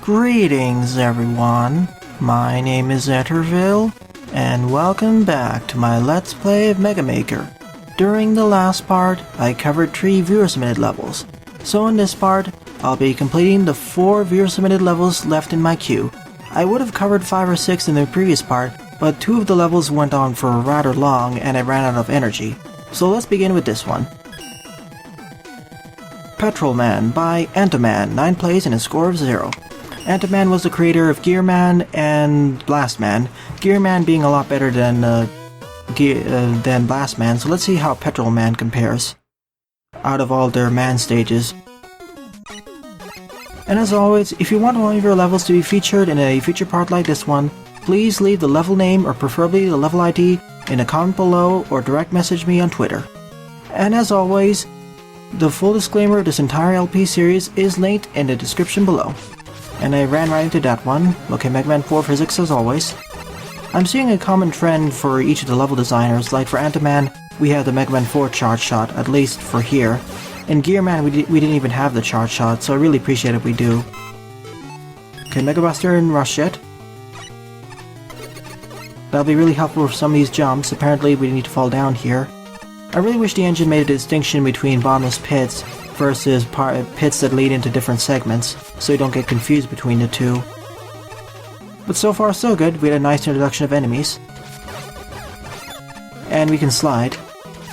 Greetings everyone, my name is Etterville, and welcome back to my Let's Play of Mega Maker. During the last part, I covered 3 viewer-submitted levels, so in this part, I'll be completing the 4 viewer-submitted levels left in my queue. I would have covered 5 or 6 in the previous part, but 2 of the levels went on for rather long and I ran out of energy. So let's begin with this one. Petrol Man by AntoMan, 9 plays and a score of 0. AntoMan was the creator of Gearman and Blastman, Gearman being a lot better than Blastman, so let's see how Petrol Man compares out of all their man stages. And as always, if you want one of your levels to be featured in a future part like this one, please leave the level name or preferably the level ID in a comment below or direct message me on Twitter. And as always, the full disclaimer of this entire LP series is linked in the description below. And I ran right into that one. Okay, Mega Man 4 physics as always. I'm seeing a common trend for each of the level designers, like for AntoMan, we have the Mega Man 4 charge shot, at least for here. In Gearman, we didn't even have the charge shot, so I really appreciate it we do. Okay, Mega Buster and Rush Jet. That'll be really helpful for some of these jumps. Apparently we need to fall down here. I really wish the engine made a distinction between bottomless pits versus pits that lead into different segments, so you don't get confused between the two. But so far so good, we had a nice introduction of enemies. And we can slide.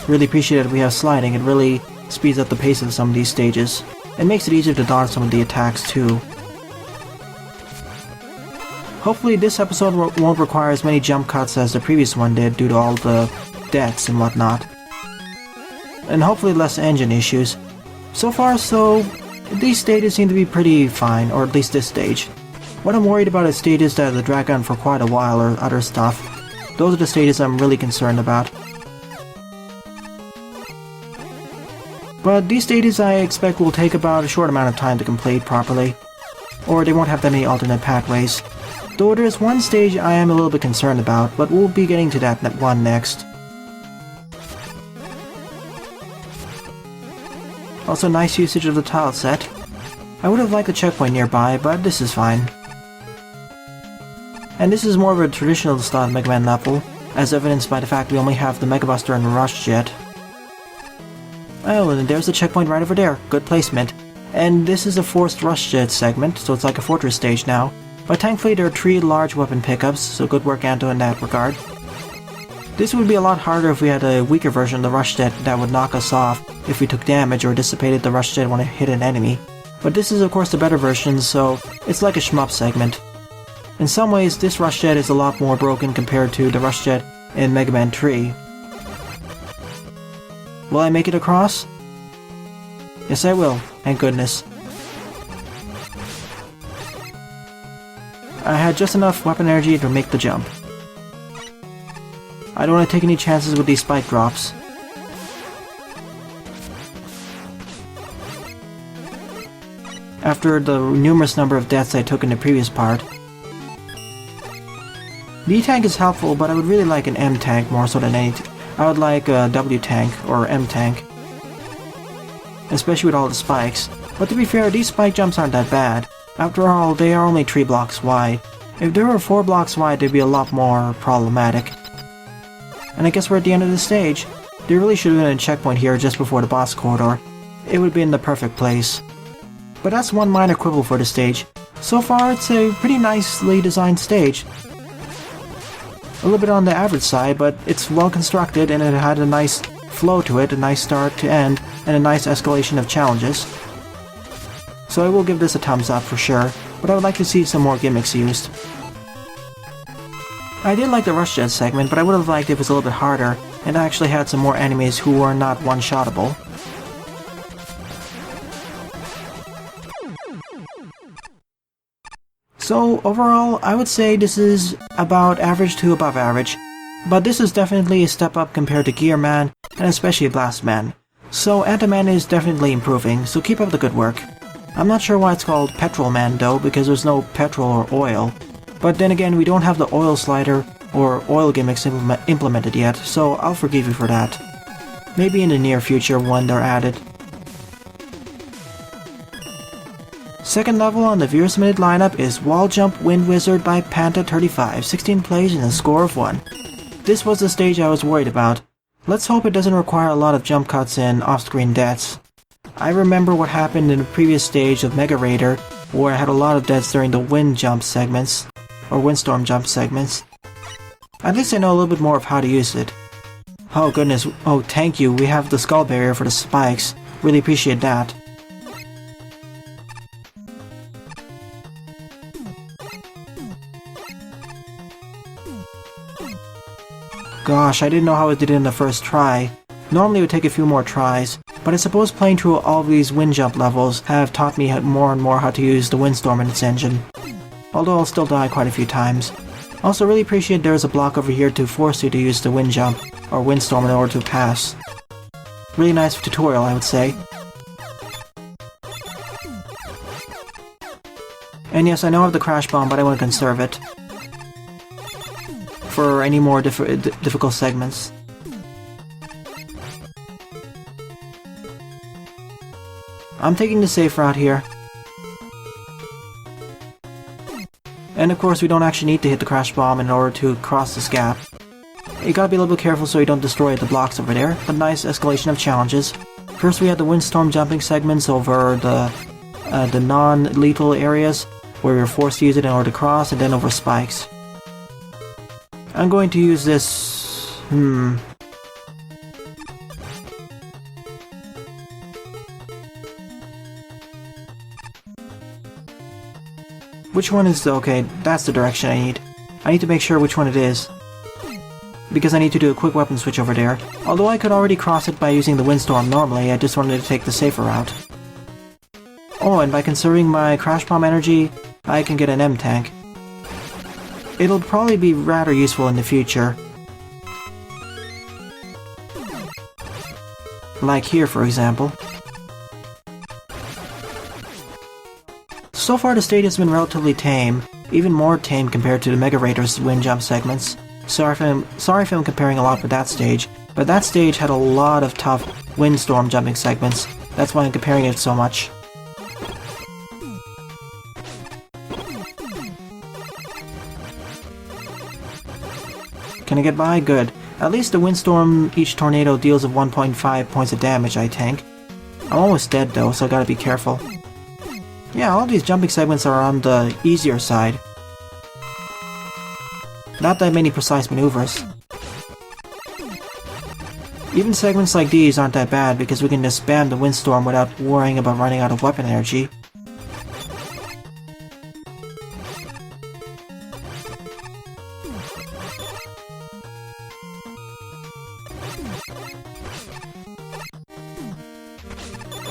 Really appreciate that we have sliding, it really speeds up the pace of some of these stages. It makes it easier to dodge some of the attacks too. Hopefully this episode won't require as many jump cuts as the previous one did due to all the deaths and whatnot. And hopefully less engine issues. So far so, these stages seem to be pretty fine, or at least this stage. What I'm worried about is stages that have drag on for quite a while or other stuff. Those are the stages I'm really concerned about. But these stages I expect will take about a short amount of time to complete properly, or they won't have that many alternate pathways. Though there's one stage I am a little bit concerned about, but we'll be getting to that one next. Also nice usage of the tile set. I would have liked a checkpoint nearby, but this is fine. And this is more of a traditional style Mega Man level, as evidenced by the fact we only have the Mega Buster and the Rush Jet. Oh, and there's the checkpoint right over there. Good placement. And this is a forced Rush Jet segment, so it's like a fortress stage now. But thankfully there are 3 large weapon pickups, so good work Anto in that regard. This would be a lot harder if we had a weaker version of the Rush Jet that would knock us off if we took damage or dissipated the Rush Jet when it hit an enemy. But this is of course the better version, so it's like a shmup segment. In some ways, this Rush Jet is a lot more broken compared to the Rush Jet in Mega Man 3. Will I make it across? Yes I will, thank goodness. I had just enough weapon energy to make the jump. I don't want to take any chances with these spike drops. After the numerous number of deaths I took in the previous part. The E-Tank is helpful, but I would really like an M-Tank more so than anything. I would like a W-Tank or M-Tank. Especially with all the spikes. But to be fair, these spike jumps aren't that bad. After all, they are only 3 blocks wide. If they were 4 blocks wide, they'd be a lot more problematic. And I guess we're at the end of the stage. There really should have been a checkpoint here just before the boss corridor. It would be in the perfect place. But that's one minor quibble for the stage. So far, it's a pretty nicely designed stage. A little bit on the average side, but it's well constructed and it had a nice flow to it, a nice start to end, and a nice escalation of challenges. So I will give this a thumbs up for sure, but I would like to see some more gimmicks used. I did like the Rush Jet segment, but I would have liked if it was a little bit harder, and actually had some more enemies who were not one-shottable. So overall, I would say this is about average to above average, but this is definitely a step up compared to Gearman, and especially Blastman. So AntoMan is definitely improving, so keep up the good work. I'm not sure why it's called Petrol Man though, because there's no petrol or oil. But then again, we don't have the oil slider or oil gimmicks implemented yet, so I'll forgive you for that. Maybe in the near future when they're added. Second level on the viewer submitted lineup is Wall Jump Wind Wizard by Panta35, 16 plays and a score of 1. This was the stage I was worried about. Let's hope it doesn't require a lot of jump cuts and off-screen deaths. I remember what happened in the previous stage of Mega Raider, where I had a lot of deaths during the wind jump segments, or windstorm jump segments. At least I know a little bit more of how to use it. Oh goodness, oh thank you, we have the skull barrier for the spikes. Really appreciate that. Gosh, I didn't know how it did in the first try. Normally it would take a few more tries, but I suppose playing through all of these wind jump levels have taught me more and more how to use the windstorm in its engine. Although I'll still die quite a few times. Also really appreciate there's a block over here to force you to use the wind jump, or windstorm in order to pass. Really nice tutorial, I would say. And yes, I know I have the crash bomb, but I want to conserve it for any more difficult segments. I'm taking the safe route here. And of course we don't actually need to hit the crash bomb in order to cross this gap. You gotta be a little bit careful so you don't destroy the blocks over there, but nice escalation of challenges. First we had the windstorm jumping segments over the non-lethal areas, where we were forced to use it in order to cross, and then over spikes. I'm going to use this... Which one is the... okay, that's the direction I need. I need to make sure which one it is, because I need to do a quick weapon switch over there. Although I could already cross it by using the windstorm normally, I just wanted to take the safer route. Oh, and by conserving my crash bomb energy, I can get an M-tank. It'll probably be rather useful in the future. Like here, for example. So far the stage has been relatively tame, even more tame compared to the Mega Raider's wind jump segments. Sorry if I'm comparing a lot with that stage, but that stage had a lot of tough windstorm jumping segments. That's why I'm comparing it so much. Can I get by? Good. At least the windstorm each tornado deals of 1.5 points of damage, I think. I'm almost dead though, so I gotta be careful. Yeah, all these jumping segments are on the easier side. Not that many precise maneuvers. Even segments like these aren't that bad because we can just spam the windstorm without worrying about running out of weapon energy.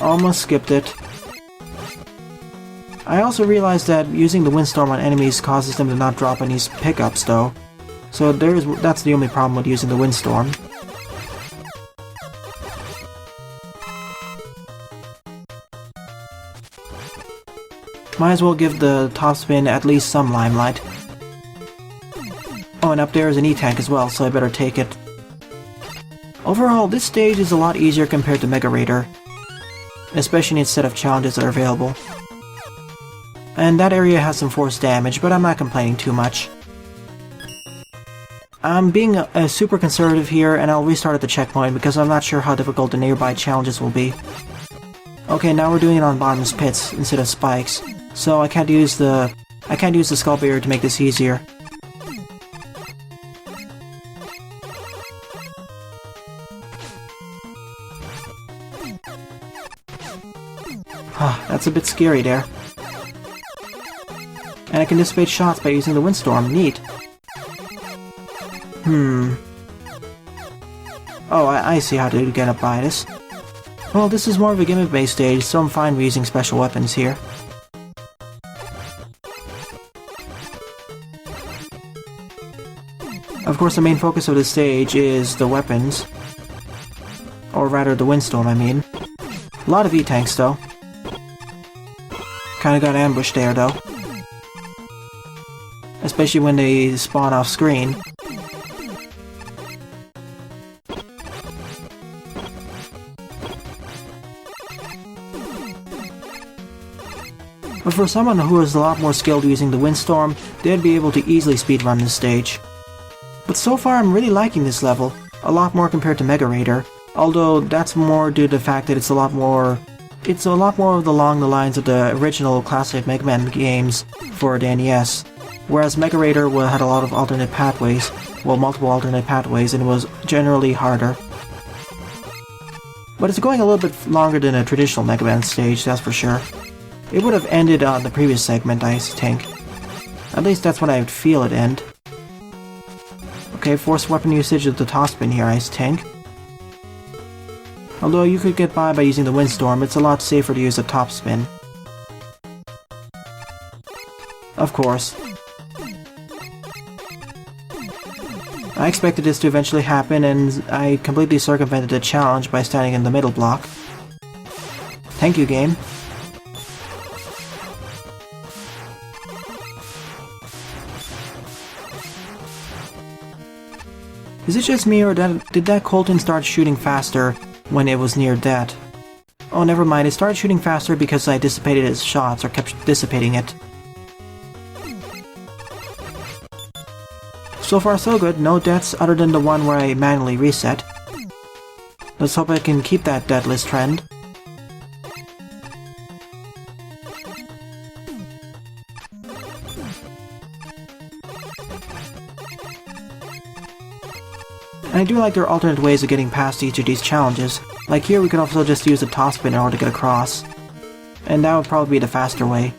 Almost skipped it. I also realized that using the windstorm on enemies causes them to not drop any pickups though. So that's the only problem with using the windstorm. Might as well give the top spin at least some limelight. Oh, and up there is an E-tank as well, so I better take it. Overall, this stage is a lot easier compared to Mega Raider, especially in its set of challenges that are available. And that area has some force damage, but I'm not complaining too much. I'm being super conservative here, and I'll restart at the checkpoint because I'm not sure how difficult the nearby challenges will be. Okay, now we're doing it on bottomless pits instead of spikes, so I can't use the skull barrier to make this easier. That's a bit scary there. And I can dissipate shots by using the windstorm. Neat. Oh, I see how to get up by this. Well, this is more of a gimmick-based stage, so I'm fine with using special weapons here. Of course, the main focus of this stage is the weapons. Or rather, the windstorm, I mean. A lot of E-tanks, though. Kinda got ambushed there, though. Especially when they spawn off screen. but for someone who is a lot more skilled using the Windstorm, they'd be able to easily speedrun this stage. But so far I'm really liking this level, a lot more compared to Mega Raider, although that's more due to the fact that it's a lot more along the lines of the original classic Mega Man games for the NES, whereas Mega Raider had a lot of alternate pathways, well, multiple alternate pathways, and it was generally harder. But it's going a little bit longer than a traditional Mega Man stage, that's for sure. It would have ended on the previous segment, I think. At least that's when I would feel it end. Okay, forced weapon usage of the top spin here, I think. Although you could get by using the Windstorm, it's a lot safer to use a top spin. Of course. I expected this to eventually happen, and I completely circumvented the challenge by standing in the middle block. Thank you, game. Is it just me, or did that Colton start shooting faster when it was near death? Oh, never mind, it started shooting faster because I dissipated its shots, or kept dissipating it. So far so good, no deaths other than the one where I manually reset. Let's hope I can keep that deathless trend. And I do like there are alternate ways of getting past each of these challenges. Like here we could also just use a top spin in order to get across. And that would probably be the faster way.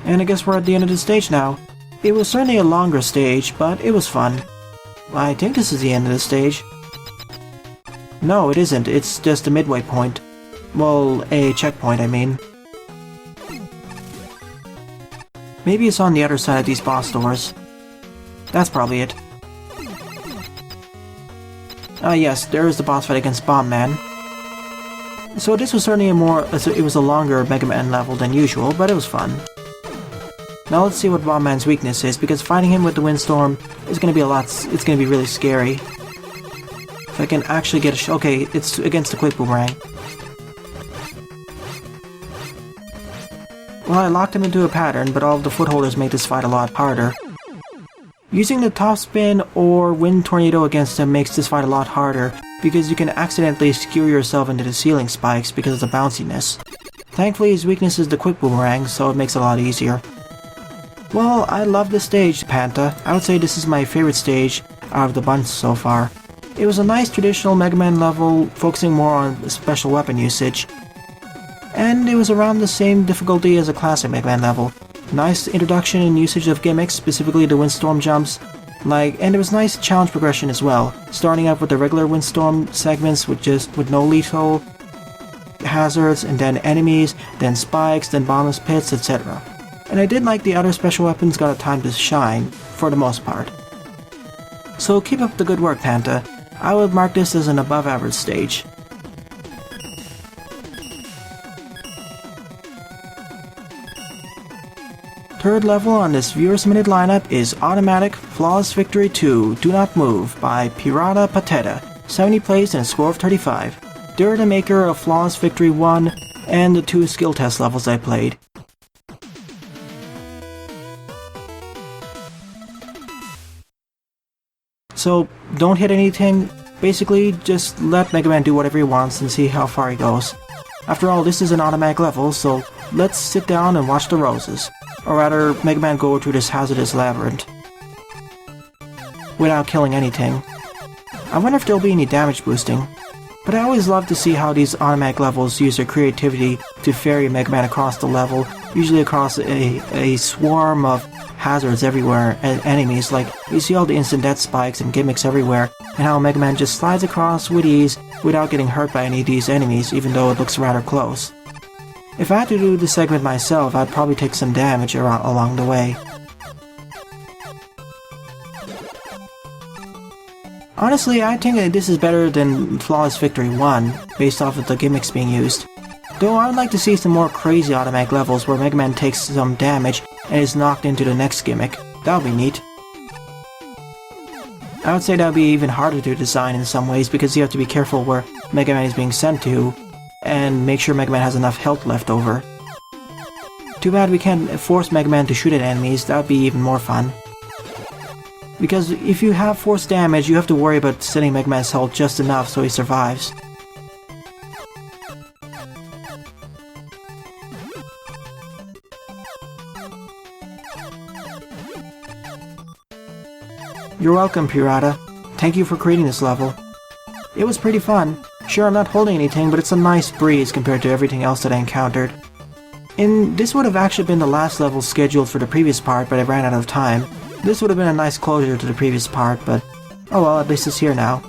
And I guess we're at the end of the stage now. It was certainly a longer stage, but it was fun. I think this is the end of the stage. No, it isn't. It's just a midway point. Well, a checkpoint, I mean. Maybe it's on the other side of these boss doors. That's probably it. Ah yes, there is the boss fight against Bomb Man. So this was certainly it was a longer Mega Man level than usual, but it was fun. Now let's see what Bomb Man's weakness is, because fighting him with the Windstorm is going to be it's going to be really scary. If I can actually get okay, it's against the Quick Boomerang. Well, I locked him into a pattern, but all of the footholders make this fight a lot harder. Using the top spin or Wind Tornado against him makes this fight a lot harder, because you can accidentally skew yourself into the ceiling spikes because of the bounciness. Thankfully his weakness is the Quick Boomerang, so it makes it a lot easier. Well, I love this stage, Patheta. I would say this is my favorite stage out of the bunch so far. It was a nice traditional Mega Man level, focusing more on special weapon usage. And it was around the same difficulty as a classic Mega Man level. Nice introduction and usage of gimmicks, specifically the Windstorm jumps. And it was nice challenge progression as well, starting out with the regular Windstorm segments with no lethal hazards, and then enemies, then spikes, then bottomless pits, etc. And I did like the other special weapons got a time to shine, for the most part. So keep up the good work, Patheta. I would mark this as an above average stage. Third level on this viewer submitted lineup is Automatic Flawless Victory 2 Do Not Move by Pirata Patheta, 70 plays and a score of 35. They're the maker of Flawless Victory 1 and the 2 skill test levels I played. So, don't hit anything, basically just let Mega Man do whatever he wants and see how far he goes. After all, this is an automatic level, so let's sit down and watch the roses. Or rather, Mega Man go through this hazardous labyrinth without killing anything. I wonder if there'll be any damage boosting. But I always love to see how these automatic levels use their creativity to ferry Mega Man across the level, usually across a swarm of hazards everywhere and enemies. Like, you see all the instant death spikes and gimmicks everywhere, and how Mega Man just slides across with ease without getting hurt by any of these enemies, even though it looks rather close. If I had to do this segment myself, I'd probably take some damage along the way. Honestly, I think that this is better than Flawless Victory 1, based off of the gimmicks being used. Though I would like to see some more crazy automatic levels where Mega Man takes some damage and is knocked into the next gimmick. That would be neat. I would say that would be even harder to design in some ways because you have to be careful where Mega Man is being sent to and make sure Mega Man has enough health left over. Too bad we can't force Mega Man to shoot at enemies, that would be even more fun. Because if you have force damage, you have to worry about setting Mega Man's health just enough so he survives. You're welcome, Pirata. Thank you for creating this level. It was pretty fun. Sure, I'm not holding anything, but it's a nice breeze compared to everything else that I encountered. And this would have actually been the last level scheduled for the previous part, but I ran out of time. This would have been a nice closure to the previous part, but oh well, at least it's here now.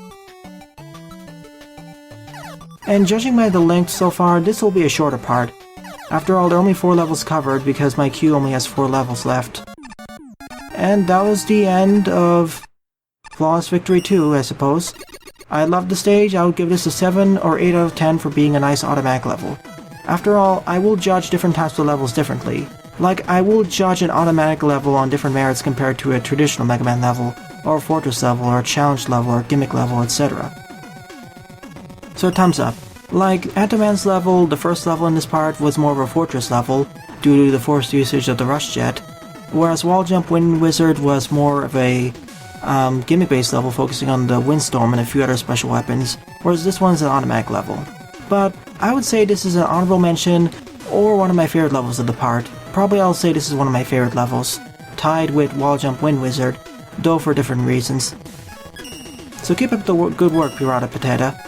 And judging by the length so far, this will be a shorter part. After all, there are only 4 levels covered because my queue only has 4 levels left. And that was the end of Flawless Victory 2, I suppose. I loved the stage. I would give this a 7 or 8 out of 10 for being a nice automatic level. After all, I will judge different types of levels differently. Like, I will judge an automatic level on different merits compared to a traditional Mega Man level, or a Fortress level, or a challenge level, or gimmick level, etc. So thumbs up. Like, AntoMan's level, the first level in this part was more of a Fortress level, due to the forced usage of the Rush Jet, whereas Wall Jump Wind Wizard was more of a gimmick-based level focusing on the Windstorm and a few other special weapons, whereas this one's an automatic level. But I would say this is an honorable mention, or one of my favorite levels of the part. Probably I'll say this is one of my favorite levels, tied with Wall Jump Wind Wizard, though for different reasons. So keep up the good work, Pirata Patheta.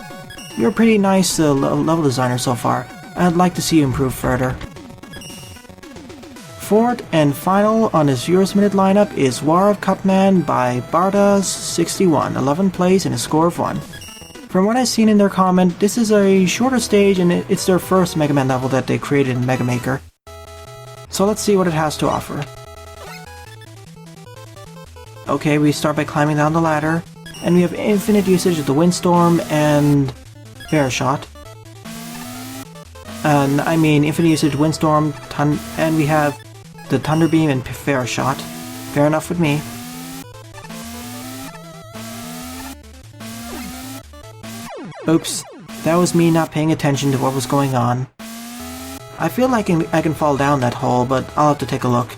You're a pretty nice level designer so far, and I'd like to see you improve further. Fourth and final on this Viewers Minute lineup is War of Cutman by Bardas61, 11 plays and a score of 1. From what I've seen in their comment, this is a shorter stage and it's their first Mega Man level that they created in Mega Maker. So let's see what it has to offer. Okay, we start by climbing down the ladder, and we have infinite usage of the Windstorm and Fair Shot. I mean infinite usage Windstorm, and we have the Thunder Beam and Fair Shot. Fair enough with me. Oops, that was me not paying attention to what was going on. I feel like I can fall down that hole, but I'll have to take a look.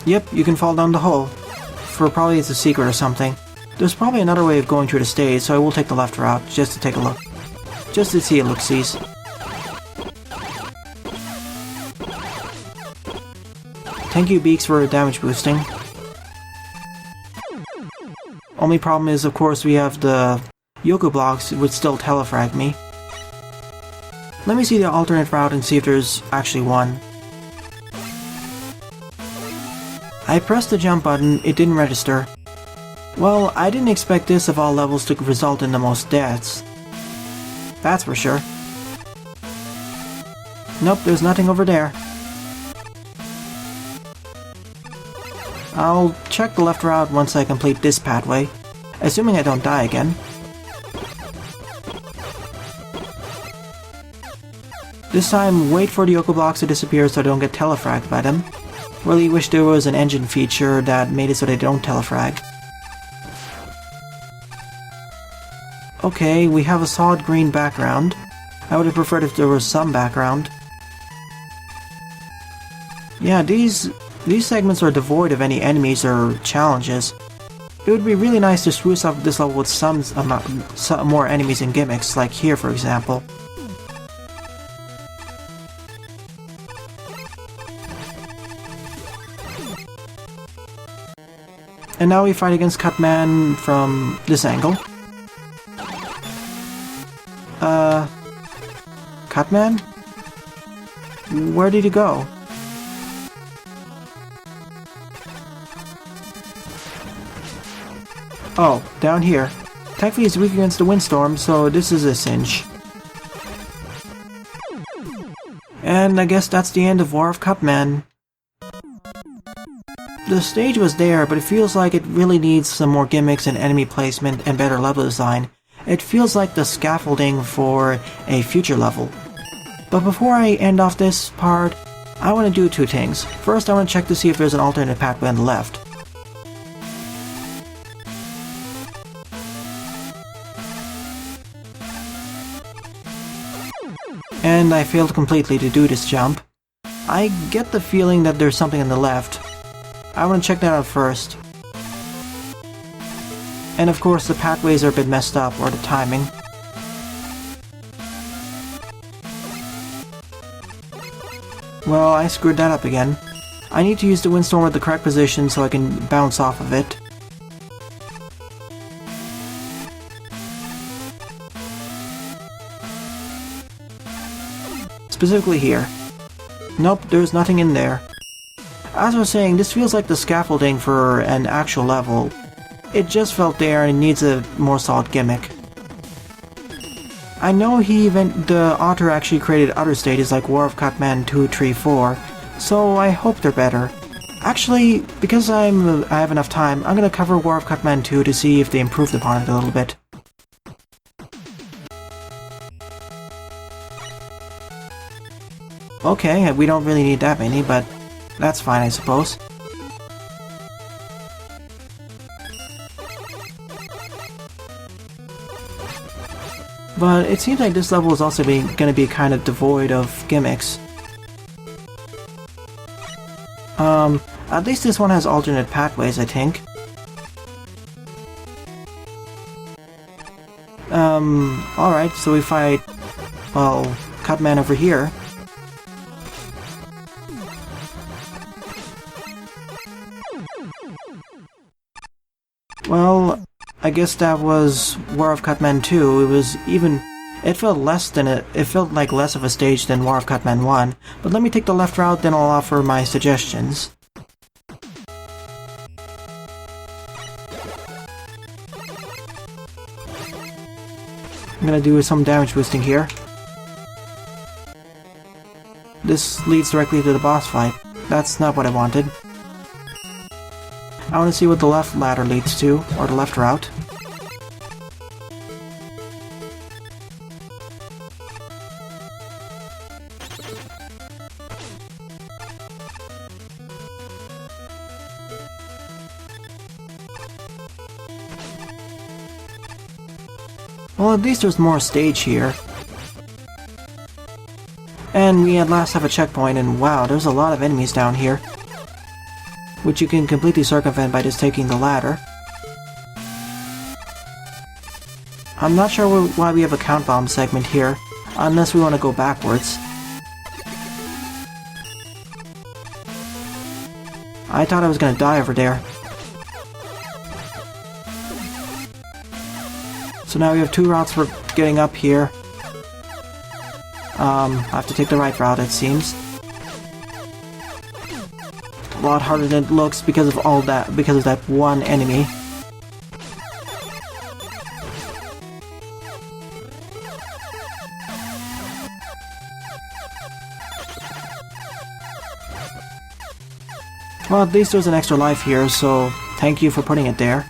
Yep, you can fall down the hole. For probably it's a secret or something. There's probably another way of going through the stage, so I will take the left route, just to take a look. Just to see a look-sees. Thank you, Beaks, for damage boosting. Only problem is, of course, we have the Yoku blocks would still telefrag me. Let me see the alternate route and see if there's actually one. I pressed the jump button, it didn't register. Well, I didn't expect this of all levels to result in the most deaths. That's for sure. Nope, there's nothing over there. I'll check the left route once I complete this pathway, assuming I don't die again. This time, wait for the Yoku blocks to disappear so I don't get telefragged by them. Really wish there was an engine feature that made it so they don't telefrag. Okay, we have a solid green background. I would have preferred if there was some background. Yeah, these segments are devoid of any enemies or challenges. It would be really nice to spruce up this level with some more enemies and gimmicks, like here for example. And now we fight against Cutman from this angle. Cutman? Where did he go? Oh, down here. Thankfully he's weak against the Windstorm, so this is a cinch. And And I guess that's the end of War of Cutman. The stage was there, but it feels like it really needs some more gimmicks and enemy placement and better level design. It feels like the scaffolding for a future level. But before I end off this part, I want to do two things. First, I want to check to see if there's an alternate pathway on the left. And I failed completely to do this jump. I get the feeling that there's something on the left. I want to check that out first. And of course the pathways are a bit messed up, or the timing. Well, I screwed that up again. I need to use the windstorm at the correct position so I can bounce off of it. Specifically here. Nope, there's nothing in there. As I was saying, this feels like the scaffolding for an actual level. It just felt there and needs a more solid gimmick. I know the author actually created other stages like War of Cutman 2, 3, 4, so I hope they're better. Actually, because I have enough time, I'm gonna cover War of Cutman 2 to see if they improved upon it a little bit. Okay, we don't really need that many, but that's fine, I suppose. But it seems like this level is also going to be kind of devoid of gimmicks. At least this one has alternate pathways, I think. Alright, so we fight, well, Cutman over here. Well, I guess that was War of Cutman 2. It felt like less of a stage than War of Cutman 1. But let me take the left route, then I'll offer my suggestions. I'm gonna do some damage boosting here. This leads directly to the boss fight. That's not what I wanted. I want to see what the left ladder leads to, or the left route. Well, at least there's more stage here. And we at last have a checkpoint, and wow, there's a lot of enemies down here, which you can completely circumvent by just taking the ladder. I'm not sure why we have a count bomb segment here, unless we want to go backwards. I thought I was gonna die over there. So now we have two routes for getting up here. I have to take the right route, it seems. A lot harder than it looks because of all that, because of that one enemy. Well, at least there's an extra life here, so thank you for putting it there.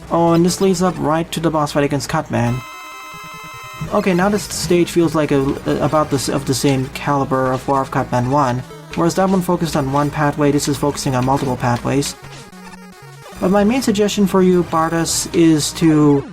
Oh, and this leads up right to the boss fight against Cutman. Okay, now this stage feels like about the same caliber of War of Cutman 1, whereas that one focused on one pathway, this is focusing on multiple pathways. But my main suggestion for you, Bardas, is to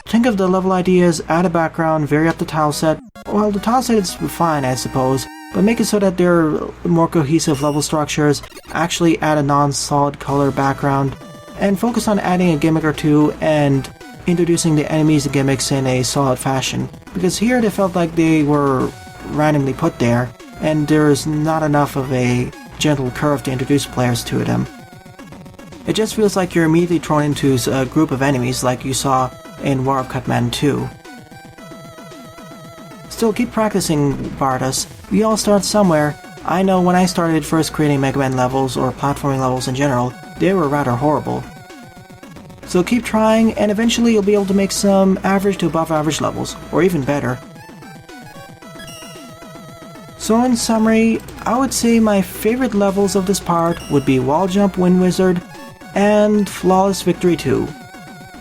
think of the level ideas, add a background, vary up the tile set. Well, the tile set is fine, I suppose, but make it so that they're more cohesive level structures, actually add a non-solid color background, and focus on adding a gimmick or two and introducing the enemies and gimmicks in a solid fashion. Because here they felt like they were randomly put there, and there's not enough of a gentle curve to introduce players to them. It just feels like you're immediately thrown into a group of enemies like you saw in War of Cutman 2. Still, keep practicing, Bardas. We all start somewhere. I know when I started first creating Mega Man levels, or platforming levels in general, they were rather horrible. So keep trying, and eventually you'll be able to make some average to above average levels, or even better. So in summary, I would say my favorite levels of this part would be Wall Jump Wind Wizard and Flawless Victory 2.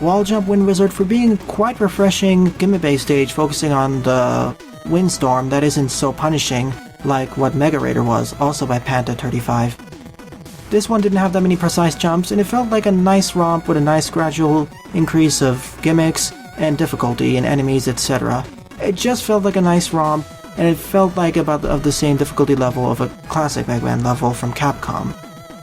Wall Jump Wind Wizard for being quite refreshing gimmick-based stage focusing on the windstorm that isn't so punishing like what Mega Raider was, also by Patheta35. This one didn't have that many precise jumps, and it felt like a nice romp with a nice gradual increase of gimmicks and difficulty in enemies, etc. It just felt like a nice romp, and it felt like about of the same difficulty level of a classic Mega Man level from Capcom.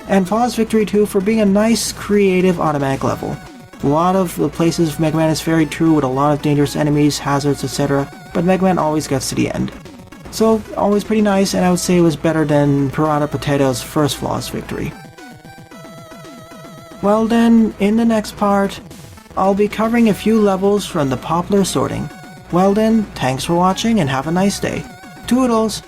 And Flawless Victory 2 for being a nice, creative, automatic level. A lot of the places of Mega Man is very true with a lot of dangerous enemies, hazards, etc., but Mega Man always gets to the end. So, always pretty nice, and I would say it was better than Pirata Patheta's first Flawless Victory. Well then, in the next part, I'll be covering a few levels from the popular sorting. Well then, thanks for watching and have a nice day. Toodles!